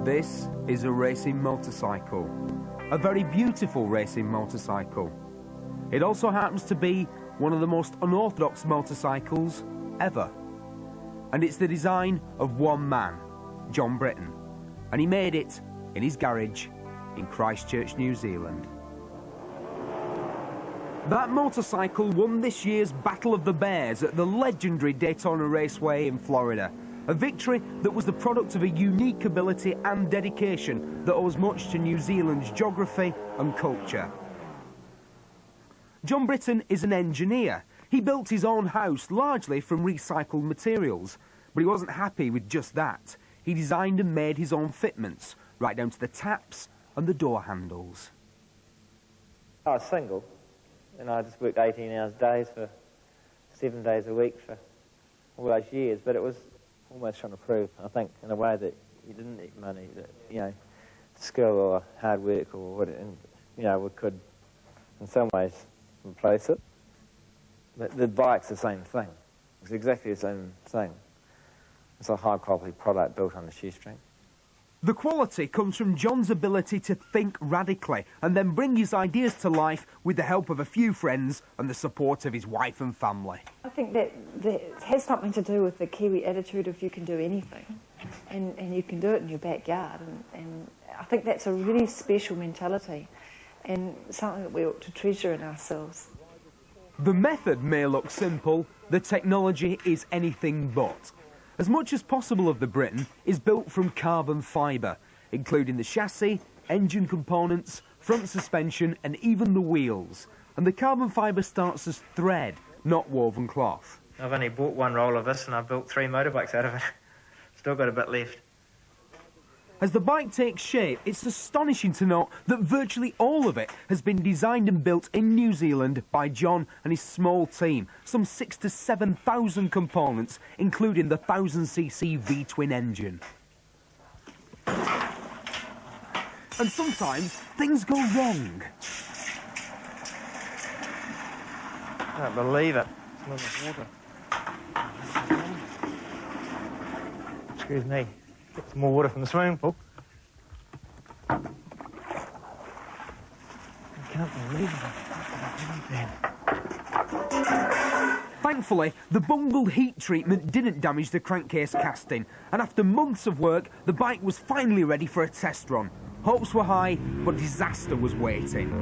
This is a racing motorcycle, a very beautiful racing motorcycle. It also happens to be one of the most unorthodox motorcycles ever. And it's the design of one man, John Britton, and he made it in his garage in Christchurch, New Zealand. That motorcycle won this year's Battle of the Bears at the legendary Daytona Raceway in Florida. A victory that was the product of a unique ability and dedication that owes much to New Zealand's geography and culture. John Britton is an engineer. He built his own house largely from recycled materials, but he wasn't happy with just that. He designed and made his own fitments, right down to the taps and the door handles. I was single, and I just worked 18 hours days for 7 days a week for all those years, but it was almost trying to prove, I think, in a way that you didn't need money, that, you know, skill or hard work or what, and, you know, we could, in some ways, replace it. But the bike's the same thing. It's exactly the same thing. It's a high-quality product built on the shoestring. The quality comes from John's ability to think radically and then bring his ideas to life with the help of a few friends and the support of his wife and family. I think that has something to do with the Kiwi attitude of you can do anything and you can do it in your backyard, and I think that's a really special mentality and something that we ought to treasure in ourselves. The method may look simple, the technology is anything but. As much as possible of the Britton is built from carbon fibre, including the chassis, engine components, front suspension and even the wheels. And the carbon fibre starts as thread, not woven cloth. I've only bought one roll of this and I've built 3 motorbikes out of it. Still got a bit left. As the bike takes shape, it's astonishing to note that virtually all of it has been designed and built in New Zealand by John and his small team. Some 6,000 to 7,000 components, including the 1000cc V-twin engine. And sometimes things go wrong. I can't believe it. It's water. Excuse me. Get some more water from the swimming pool. I can't believe it. Thankfully, the bungled heat treatment didn't damage the crankcase casting, and after months of work, the bike was finally ready for a test run. Hopes were high, but disaster was waiting.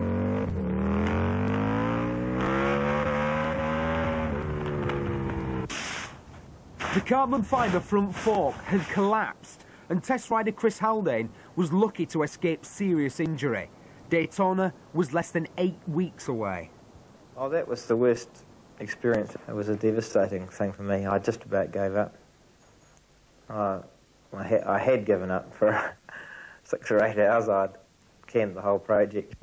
The carbon fibre front fork had collapsed, and test rider Chris Haldane was lucky to escape serious injury. Daytona was less than 8 weeks away. Oh, that was the worst experience. It was a devastating thing for me. I just about gave up. I had given up for 6 or 8 hours. I'd canned the whole project.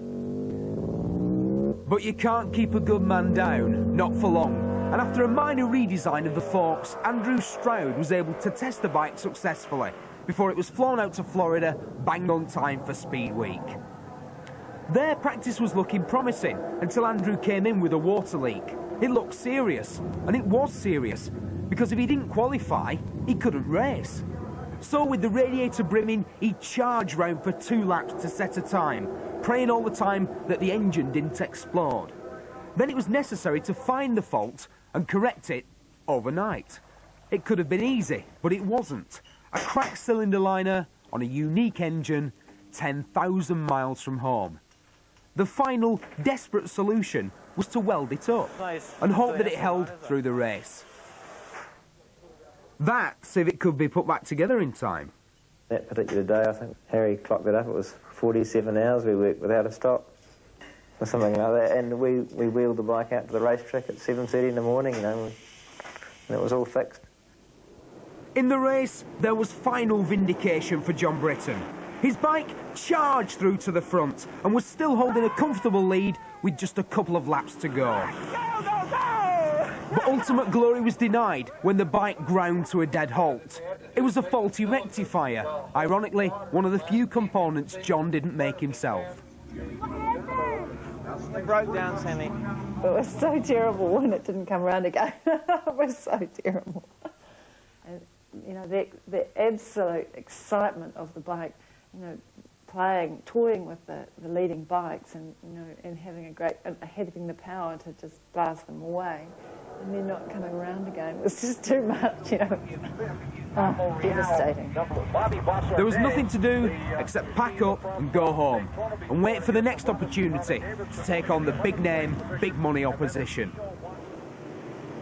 But you can't keep a good man down, not for long. And after a minor redesign of the forks, Andrew Stroud was able to test the bike successfully before it was flown out to Florida, bang on time for Speed Week. Their practice was looking promising until Andrew came in with a water leak. It looked serious, and it was serious, because if he didn't qualify, he couldn't race. So with the radiator brimming, he charged round for 2 laps to set a time, praying all the time that the engine didn't explode. Then it was necessary to find the fault and correct it overnight. It could have been easy, but it wasn't. A cracked cylinder liner on a unique engine 10,000 miles from home. The final, desperate solution was to weld it up and hope that it held through the race. That's if it could be put back together in time. That particular day, I think Harry clocked it up. It was 47 hours we worked without a stop, or something like that. And we wheeled the bike out to the racetrack at 7:30 in the morning, you know, and it was all fixed. In the race, there was final vindication for John Britton. His bike charged through to the front and was still holding a comfortable lead with just a couple of laps to go. But ultimate glory was denied when the bike ground to a dead halt. It was a faulty rectifier, ironically one of the few components John didn't make himself. It broke down, Sammy. It was so terrible when it didn't come around again. It was so terrible. And, you know, the absolute excitement of the bike toying with the leading bikes, and and having the power to just blast them away, and then not coming around again. It was just too much, devastating. There was nothing to do except pack up and go home, and wait for the next opportunity to take on the big name, big money opposition.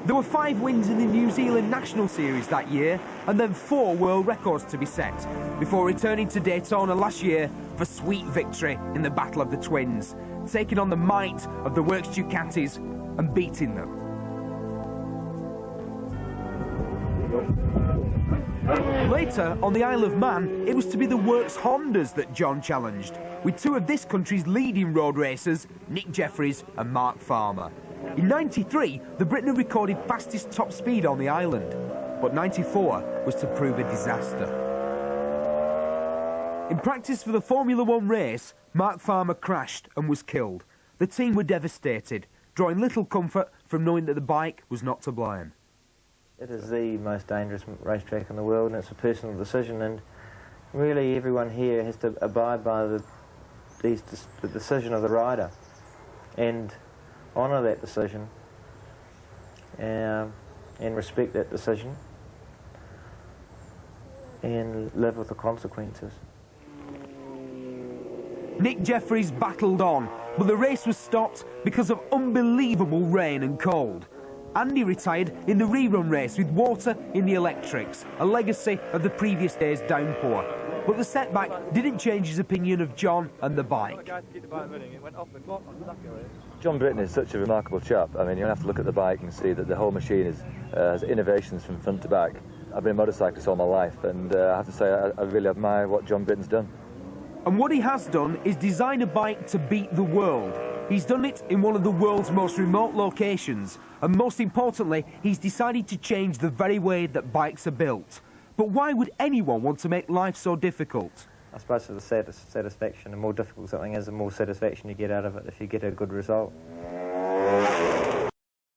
There were 5 wins in the New Zealand National Series that year, and then 4 world records to be set, before returning to Daytona last year for sweet victory in the Battle of the Twins, taking on the might of the Works Ducatis and beating them. Later, on the Isle of Man, it was to be the Works Hondas that John challenged, with 2 of this country's leading road racers, Nick Jeffries and Mark Farmer. In '93, the Britton recorded fastest top speed on the island, but '94 was to prove a disaster. In practice for the Formula 1 race, Mark Farmer crashed and was killed. The team were devastated, drawing little comfort from knowing that the bike was not to blame. It is the most dangerous racetrack in the world, and it's a personal decision, and really everyone here has to abide by the decision of the rider and honour that decision and respect that decision and live with the consequences. Nick Jeffries battled on, but the race was stopped because of unbelievable rain and cold. Andy retired in the rerun race with water in the electrics, a legacy of the previous day's downpour. But the setback didn't change his opinion of John and the bike. John Britton is such a remarkable chap. I mean, you have to look at the bike and see that the whole machine has innovations from front to back. I've been a motorcyclist all my life, and I have to say I really admire what John Britton's done. And what he has done is design a bike to beat the world. He's done it in one of the world's most remote locations, and most importantly, he's decided to change the very way that bikes are built. But why would anyone want to make life so difficult? I suppose for the satisfaction, the more difficult something is, the more satisfaction you get out of it if you get a good result.